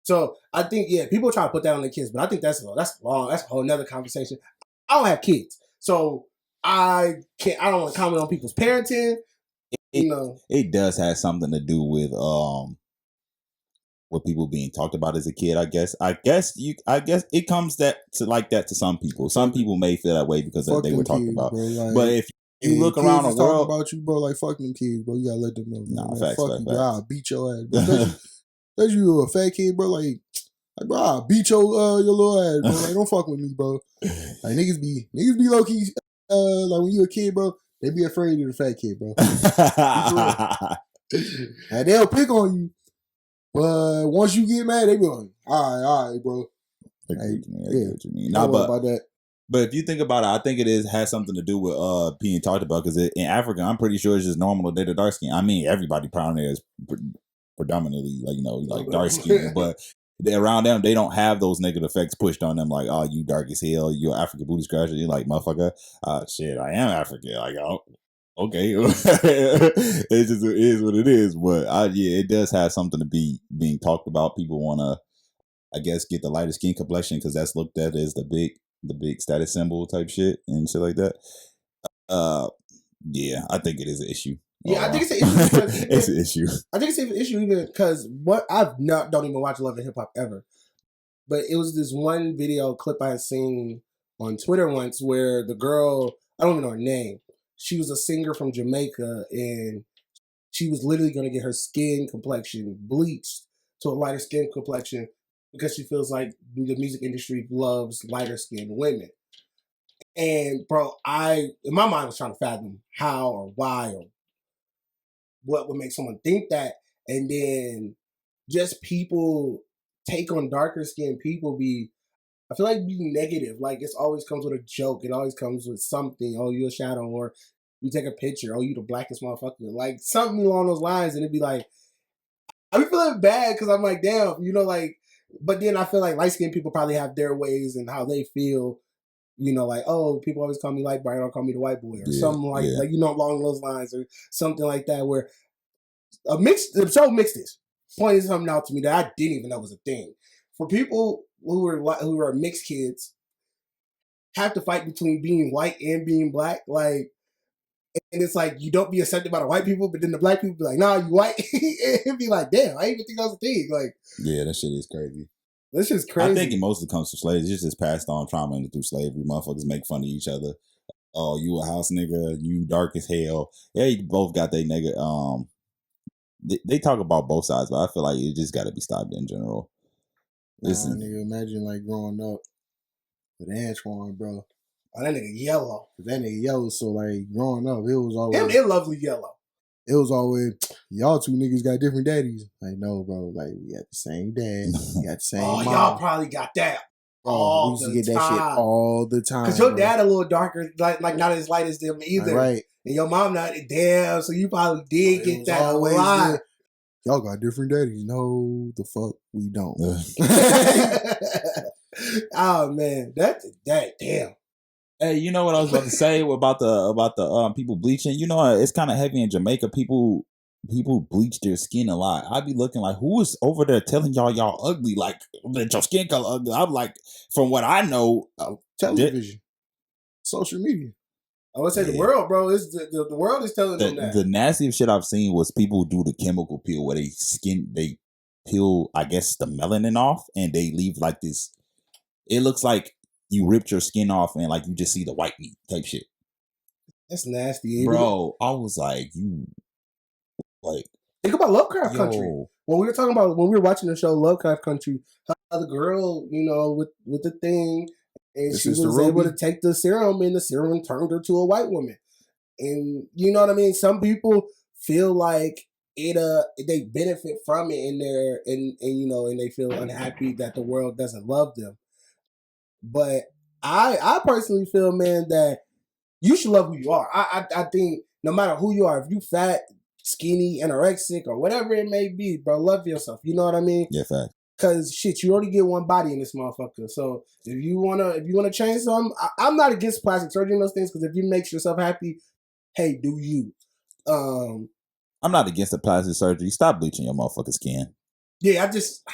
So I think people try to put that on their kids, but I think that's long. That's a whole nother conversation. I don't have kids, so I don't want to comment on people's parenting. It does have something to do with what people being talked about as a kid. I guess it comes to some people. Some people may feel that way because they were talked about. Bro, like, but if you look around the world about you, bro, like fuck them kids, bro. You gotta let them know. Nah, facts, fuck facts, you, facts. bro. I'll beat your ass, bro. Especially you a fat kid, bro. Like bro, I'll beat your little ass, bro. Like don't fuck with me, bro. Like niggas be low key. Like when you a kid, bro, they be afraid of the fat kid, bro. And they'll pick on you, but once you get mad, they be like, all right, bro. I get what you mean. Don't worry about that. But if you think about it, I think it has something to do with being talked about because in Africa, I'm pretty sure it's just normal to date a dark skin. I mean, everybody probably there is predominantly like dark skin, but around them, they don't have those negative effects pushed on them. Like, oh, you dark as hell, you're African booty scratcher. You're like, motherfucker, shit, I am African. Like, oh, okay, it just is what it is. But it does have something to be being talked about. People want to, I guess, get the lighter skin complexion because that's looked at as the big status symbol type shit and shit like that. Yeah, I think it is an issue. Yeah, I think it's an issue. It's an issue. I think it's an issue even because don't even watch Love and Hip Hop ever. But it was this one video clip I had seen on Twitter once where the girl, I don't even know her name. She was a singer from Jamaica and she was literally going to get her skin complexion bleached to a lighter skin complexion because she feels like the music industry loves lighter skinned women. And bro, in my mind was trying to fathom how or why or what would make someone think that. And then just people take on darker skinned people I feel like be negative. Like it always comes with a joke. It always comes with something. Oh, you a shadow, or you take a picture. Oh, you the blackest motherfucker. Like something along those lines. And it'd be like, I be feeling bad because I'm like, damn, like, but then I feel like light skinned people probably have their ways and how they feel. Like, oh, people always call me light bright or call me the white boy or something like along those lines or something like that. Where the show mixed this pointed something out to me that I didn't even know was a thing. For people who are mixed kids, have to fight between being white and being black, like, and it's like you don't be accepted by the white people, but then the black people be like, nah, you white. It'd be like, damn, I didn't even think that was a thing. Like, yeah, that shit is crazy. That's just crazy. I think it mostly comes from slavery. It's just passed on trauma through slavery. Motherfuckers make fun of each other. Oh, you a house nigga, you dark as hell. Yeah, you both got they nigga. They talk about both sides, but I feel like it just got to be stopped in general. Nigga, imagine like growing up with Antoine, bro. Oh, that nigga yellow. That nigga yellow, so like growing up, it was always... They're lovely yellow. It was always, y'all two niggas got different daddies. Like, no, bro. Like, we got the same dad. We got the same mom. Y'all probably got that. Bro, we used to get that shit all the time. Because your dad a little darker, like not as light as them either. Right. And your mom not, damn, so you probably did get that a lot. Y'all got different daddies. No, the fuck we don't. Oh, man. That damn. Hey, you know what I was about to say about the people bleaching? You know, it's kind of heavy in Jamaica. People bleach their skin a lot. I be looking like, who is over there telling y'all ugly, like that your skin color ugly? I'm like, from what I know, television, social media. I would say the world, bro. Is the world is telling them that. The nastiest shit I've seen was people do the chemical peel where they peel, I guess, the melanin off, and they leave like this. It looks like you ripped your skin off and like you just see the white meat type shit. That's nasty, bro. I was like, you like think about Lovecraft Country. When we were watching the show Lovecraft Country, how the girl, you know, with the thing, and she was able to take the serum, and the serum turned her to a white woman. And you know what I mean? Some people feel like they benefit from it and you know, and they feel unhappy that the world doesn't love them. But I personally feel, man, that you should love who you are. I think no matter who you are, if you fat, skinny, anorexic, or whatever it may be, bro, love yourself. You know what I mean? Yeah, fact. Cause shit, you only get one body in this motherfucker. So if you wanna change something, I'm not against plastic surgery and those things. Because if you make yourself happy, hey, do you? I'm not against the plastic surgery. Stop bleaching your motherfucking skin. Yeah,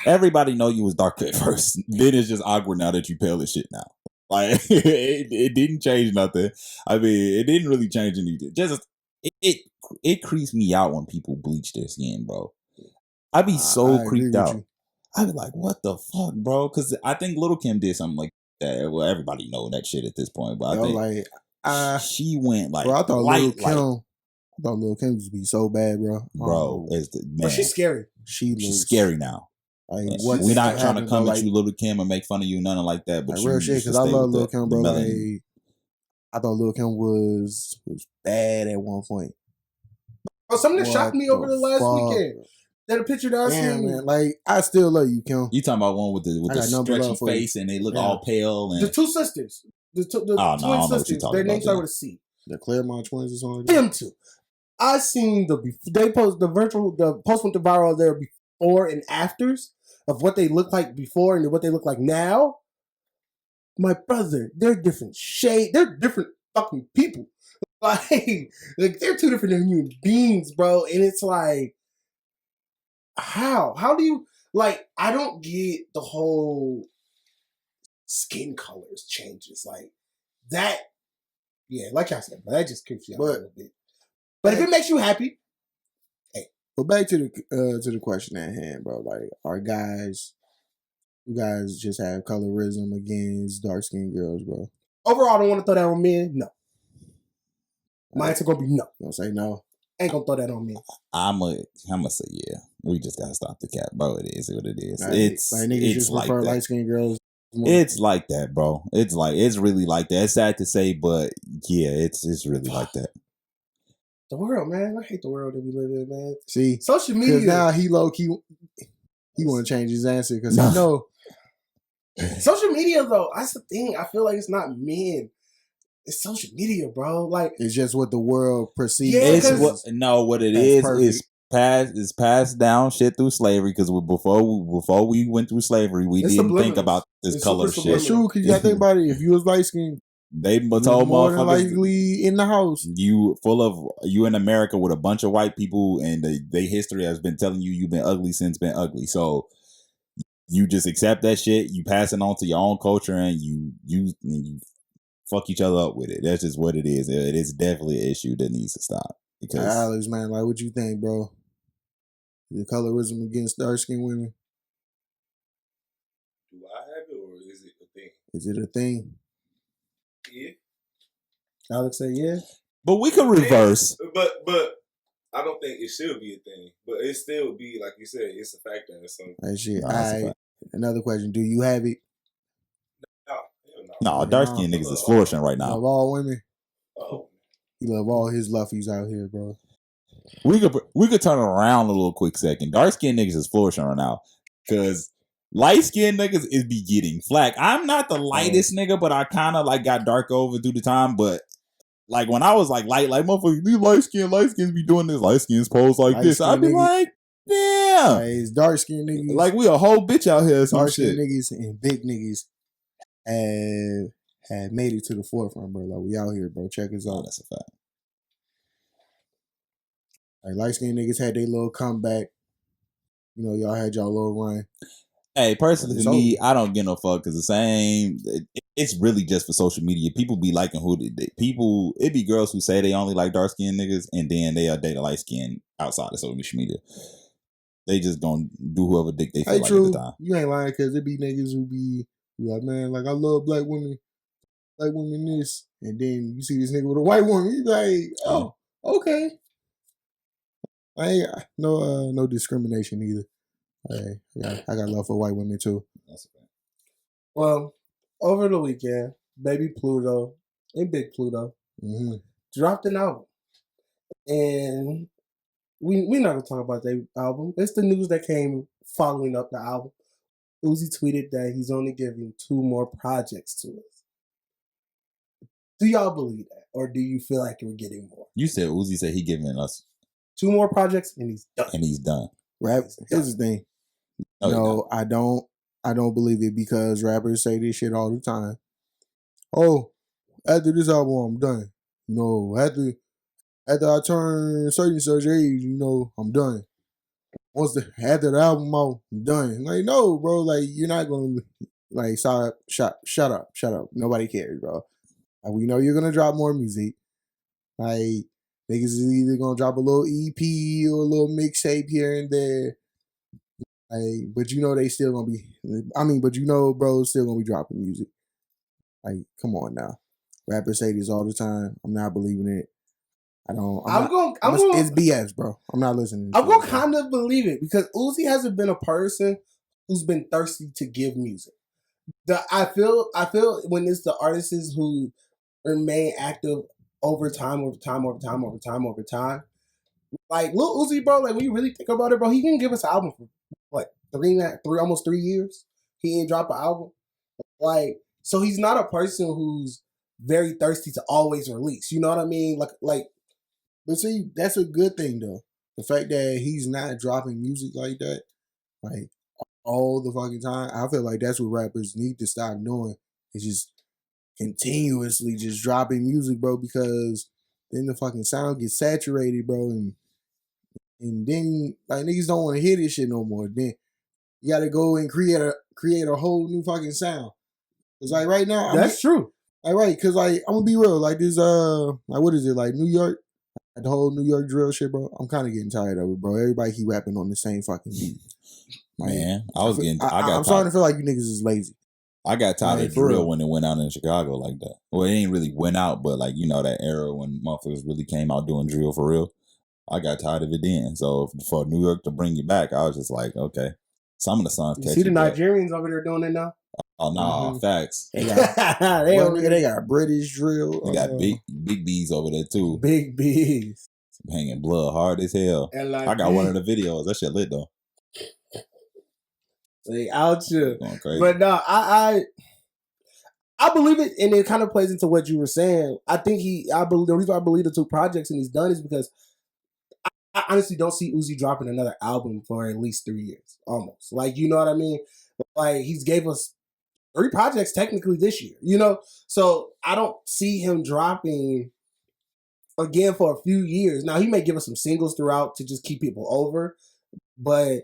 everybody know you was dark at first. Then it's just awkward now that you pale as shit now. Like it didn't change nothing. I mean, it didn't really change anything. Just it creeps me out when people bleach their skin, bro. I be so creeped out. I be like, what the fuck, bro? Because I think Little Kim did something like that. Well, everybody know that shit at this point, but I think she went like, bro, I thought Lil' Kim used to be so bad, bro. Bro, but she's scary. She's scary now. Like, we're not trying to come at you, Little Kim, and make fun of you, nothing like that. But like, real shit, because I love Lil' Kim, bro. Like, I thought Lil' Kim was bad at one point. Oh, something that shocked me over the last weekend. That a picture that I seen, man. Like, I still love you, Kim. You talking about one with the stretchy face and they look all pale and the two sisters, the twin sisters. Their names start with a C. The Claremont twins or something. Them two. I seen they post the post went viral there before and afters of what they look like before and what they look like now. My brother, they're different shade. They're different fucking people. Like they're two different human beings, bro. And it's like, how do you like? I don't get the whole skin colors changes like that. Yeah, like I said, but that just creeps you out a little bit. But if it makes you happy, hey. But back to the question at hand, bro. Like, you guys just have colorism against dark skinned girls, bro? Overall, I don't want to throw that on men. No. My answer gonna be no. You gonna say no? Ain't gonna throw that on me. I'm gonna say yeah. We just gotta stop the cap, bro. It is what it is. Like, it's like niggas just prefer light skinned girls. It's like that, bro. It's really like that. It's sad to say, but yeah, it's really like that. The world, man. I hate the world that we live in, man. See, social media. Because now he low key, he want to change his answer because he know. Social media, though, that's the thing. I feel like it's not men. It's social media, bro. Like it's just what the world perceives. Yeah, what it is passed down shit through slavery. Because before we went through slavery, we didn't think about this color shit. It's true, because you gotta think about it. If you was light skinned, they told more than motherfuckers likely in the house. You in America with a bunch of white people, and their history has been telling you've been ugly since been ugly. So you just accept that shit. You pass it on to your own culture, and you fuck each other up with it. That's just what it is. It is definitely an issue that needs to stop. Because Alex, man, like, what you think, bro? The colorism against dark skinned women. Do I have it, or is it a thing? Is it a thing? Yeah. Alex said yeah. But we could reverse. But I don't think it should be a thing. But it still be, like you said, it's a factor in something. That shit. Another question. Do you have it? No, dark skinned niggas is flourishing right now. Love all women. Oh. He love all his luffies out here, bro. We could turn it around a little quick second. Dark skinned niggas is flourishing right now. Cause light skinned niggas is be getting flack. I'm not the lightest nigga, but I kinda like got dark over through the time. But like when I was like motherfuckers, these light skins be doing this light skins pose like this. I'd be like, damn. Like, it's dark skinned niggas. Like we a whole bitch out here. Dark skinned niggas and big niggas had made it to the forefront, bro. Like, we out here, bro. Check us Oh, out. that's a fact. Like, light-skinned niggas had their little comeback. You know, y'all had y'all little run. Hey, personally, It's for me, over. I don't get no fuck because the same. It's really just for social media. People be liking people. It be girls who say they only like dark skinned niggas, and then they are dating light skin outside of social media. They just gonna do whoever dick they feel Hey, like true. at the time. You ain't lying, because it be niggas who be like, man, like, I love black women this, and then you see this nigga with a white woman, you like, oh, okay. I ain't no discrimination either. Hey, I got love for white women too. That's a fact. Well, over the weekend, Baby Pluto and Big Pluto dropped an album. And we're not going to talk about their album. It's the news that came following up the album. Uzi tweeted that he's only giving 2 more projects to us. Do y'all believe that? Or do you feel like we're getting more? You said Uzi said he giving us 2 more projects and he's done. and he's done. Rap. Here's the thing. No, I don't believe it, because rappers say this shit all the time. Oh, after this album, I'm done. You know, after I turn such age, you know, I'm done. After the album out, I'm done. Like, no, bro. Like, you're not gonna like shut up. Nobody cares, bro. Like, we know you're gonna drop more music. Like, niggas is either gonna drop a little EP or a little mixtape here and there. Like, but you know they still gonna be. But you know, bro, still gonna be dropping music. Like, come on now. Rappers say this all the time. I'm not believing it. It's BS, bro. I'm not listening. I'm gonna kind of believe it, because Uzi hasn't been a person who's been thirsty to give music. I feel when it's the artists who remain active over time. Like Lil Uzi, bro. Like, when you really think about it, bro, he can give us an album for what, almost 3 years. He ain't drop an album. Like, so he's not a person who's very thirsty to always release. You know what I mean? Like. But see, that's a good thing though. The fact that he's not dropping music like that, like, all the fucking time. I feel like that's what rappers need to stop doing. Is just continuously just dropping music, bro, because then the fucking sound gets saturated, bro, and then like niggas don't want to hear this shit no more. Then you gotta go and create a whole new fucking sound. Cause like right now, that's true. Like, right, cause like I'm gonna be real, like this like, what is it, like New York? The whole New York drill shit, bro. I'm kind of getting tired of it, bro. Everybody keep rapping on the same fucking beat. Like, Man, I'm starting to feel like you niggas is lazy. I got tired of drill when it went out in Chicago like that. Well, it ain't really went out, but like, you know, that era when motherfuckers really came out doing drill for real. I got tired of it then. So for New York to bring it back, I was just like, okay. Some of the songs you see the Nigerians over there doing it now? Oh no, facts. They got British drill. They got big B's over there too. Big B's. Hanging blood hard as hell. Like, I got one of the videos. That shit lit though. They out you. Going crazy. But no, I believe it, and it kind of plays into what you were saying. The reason why I believe the 2 projects and he's done is because I honestly don't see Uzi dropping another album for at least 3 years. Almost. Like, you know what I mean? Like, he's gave us 3 projects technically this year, you know? So I don't see him dropping again for a few years. Now, he may give us some singles throughout to just keep people over. But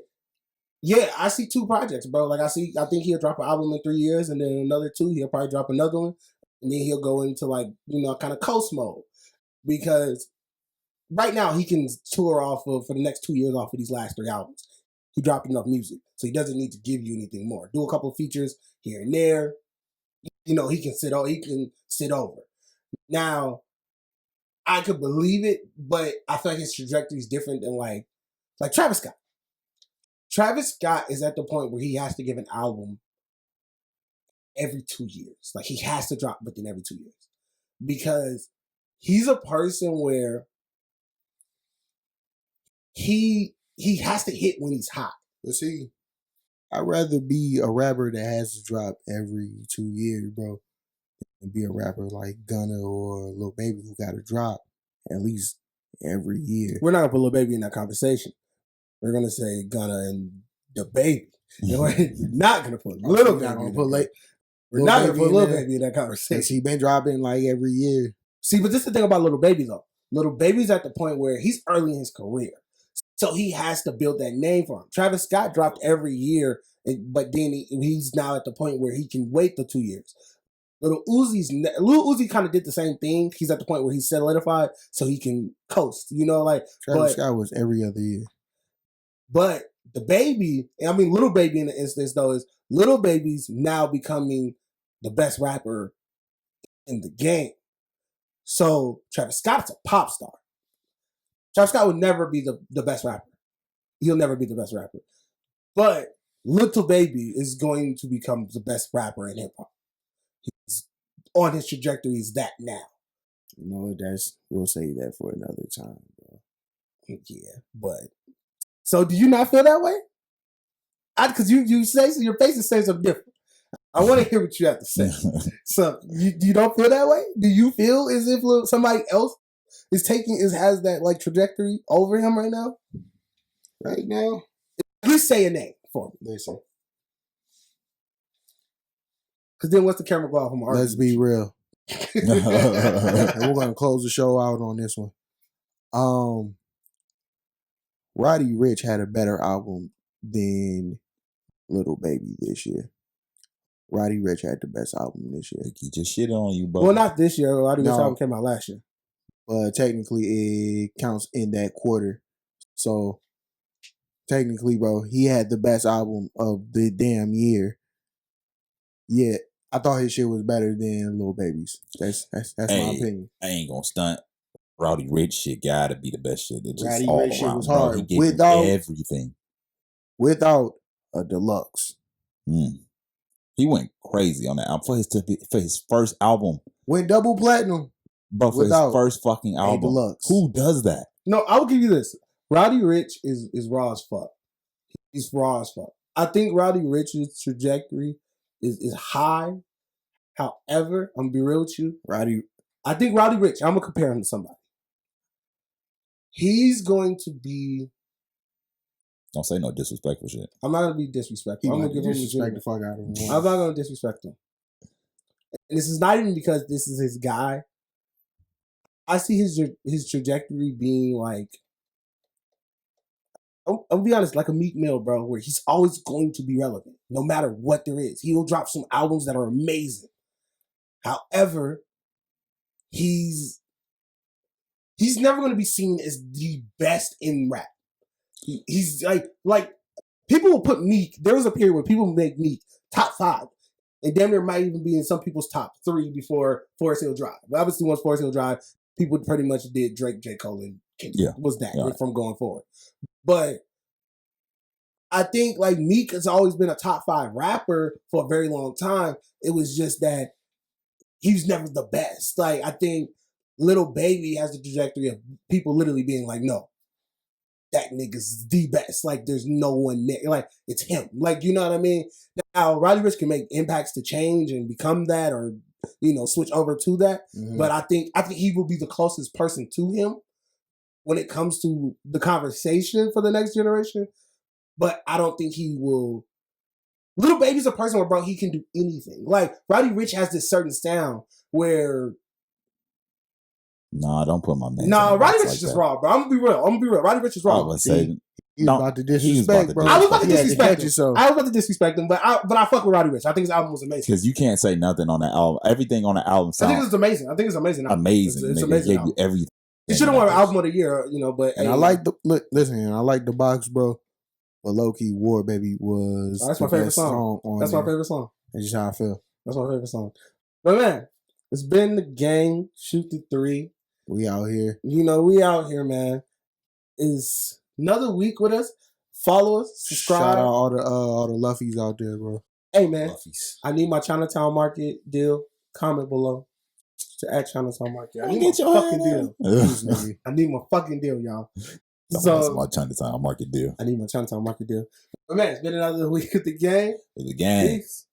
yeah, I see 2 projects, bro. Like, I think he'll drop an album in 3 years, and then another 2, he'll probably drop another one. And then he'll go into, like, you know, kind of coast mode. Because right now he can tour off for the next 2 years off of these last 3 albums. He dropped enough music, so he doesn't need to give you anything more. Do a couple of features here and there. You know, he can sit over. Now, I could believe it, but I feel like his trajectory is different than like Travis Scott. Travis Scott is at the point where he has to give an album every 2 years. Like, he has to drop within every 2 years. Because he's a person where he has to hit when he's hot. But see, I'd rather be a rapper that has to drop every 2 years, bro, than be a rapper like Gunna or Lil Baby who got to drop at least every year. We're not going to put Lil Baby in that conversation. We're going to say Gunna and the Baby. We're not going to put Lil Baby. We're Lil Not Baby for in Lil there. Baby in that Cause conversation. he been dropping like every year. See, but this is the thing about Little Baby though. Little Baby's at the point where he's early in his career, so he has to build that name for him. Travis Scott dropped every year, but then he's now at the point where he can wait the 2 years. Lil Uzi kind of did the same thing. He's at the point where he's solidified, so he can coast. You know, like Travis Scott was every other year. But the Baby, I mean, Little Baby in the instance though, is Little Baby's now becoming the best rapper in the game. So Travis Scott's a pop star. Travis Scott would never be the best rapper. He'll never be the best rapper. But Little Baby is going to become the best rapper in hip hop. He's on his trajectory is that now. You know, we'll save that for another time, bro. Yeah, but so do you not feel that way? Because you say so, your face is saying something different. I want to hear what you have to say. So you don't feel that way? Do you feel as if somebody else has that like trajectory over him right now? Right now, Please say a name for me. listen. Because then once the camera go off, I'm arguing. Let's be real. And we're gonna close the show out on this one. Roddy Ricch had a better album than Little Baby this year. Roddy Ricch had the best album this year. He just shit on you, bro. Well, not this year. I think this No. album came out last year. But technically it counts in that quarter. So technically, bro, he had the best album of the damn year. Yeah, I thought his shit was better than Lil Baby's. That's my opinion. I ain't gonna stunt. Roddy Ricch shit gotta be the best shit. It's just Roddy all Ricch shit around, was bro. hard. He gave Without- you everything. Without a deluxe. He went crazy on that album for his first album. Went double platinum. But for his Without first fucking album. deluxe. Who does that? No, I will give you this. Roddy Ricch is raw as fuck. He's raw as fuck. I think Roddy Ricch's trajectory is high. However, I'm gonna be real with you. I think Roddy Ricch, I'm gonna compare him to somebody. He's going to be. Don't say no disrespectful shit. I'm not gonna be disrespectful. I'm gonna give him disrespect the the fuck out of him. I'm not gonna disrespect him. And this is not even because this is his guy. I see his trajectory being like, I'll be honest, like a Meek Mill, bro, where he's always going to be relevant, no matter what there is. He will drop some albums that are amazing. However, he's never going to be seen as the best in rap. He's like people will put Meek. There was a period where people make Meek top 5. And damn near might even be in some people's top 3 before Forest Hill Drive. But obviously, once Forest Hill Drive, people pretty much did Drake, J. Cole, and Kendrick. Was that from going forward. But I think like Meek has always been a top 5 rapper for a very long time. It was just that he was never the best. Like I think Little Baby has the trajectory of people literally being like, no, that nigga's the best. Like there's no one like it's him. Like you know what I mean? Now Roddy Ricch can make impacts to change and become that, or switch over to that. Mhm. But I think he will be the closest person to him when it comes to the conversation for the next generation. But I don't think he will. Little Baby's a person where, bro, he can do anything. Like, Roddy Ricch has this certain sound where... Nah, don't put my man. Nah, Roddy Ricch is just raw, bro. I'm gonna be real. Roddy Ricch is raw. I was say, He was about to disrespect, bro. I was about to disrespect him. Yourself. I was about to disrespect him, but I fuck with Roddy Ricch. I think his album was amazing. Because you can't say nothing on that album. Everything on the album sounds I think it's amazing. amazing. It's amazing. Gave you everything. He should have won album of the year, but... And I like I like the box, bro. But low-key, War Baby was that's my favorite song. That's my favorite song. That's just how I feel. That's my favorite song. But man, it's been the gang, Shoot Da3. We out here. We out here, man. It's another week with us. Follow us, subscribe. Shout out all the Luffies out there, bro. Hey, man. Luffies. I need my Chinatown Market deal. Comment below to add Chinatown Market. I need Get my your fucking deal. I need my fucking deal, y'all. That's my Chinatown Market deal. I need my Chinatown Market deal. But man, it's been another week with the gang. The gang. Peace.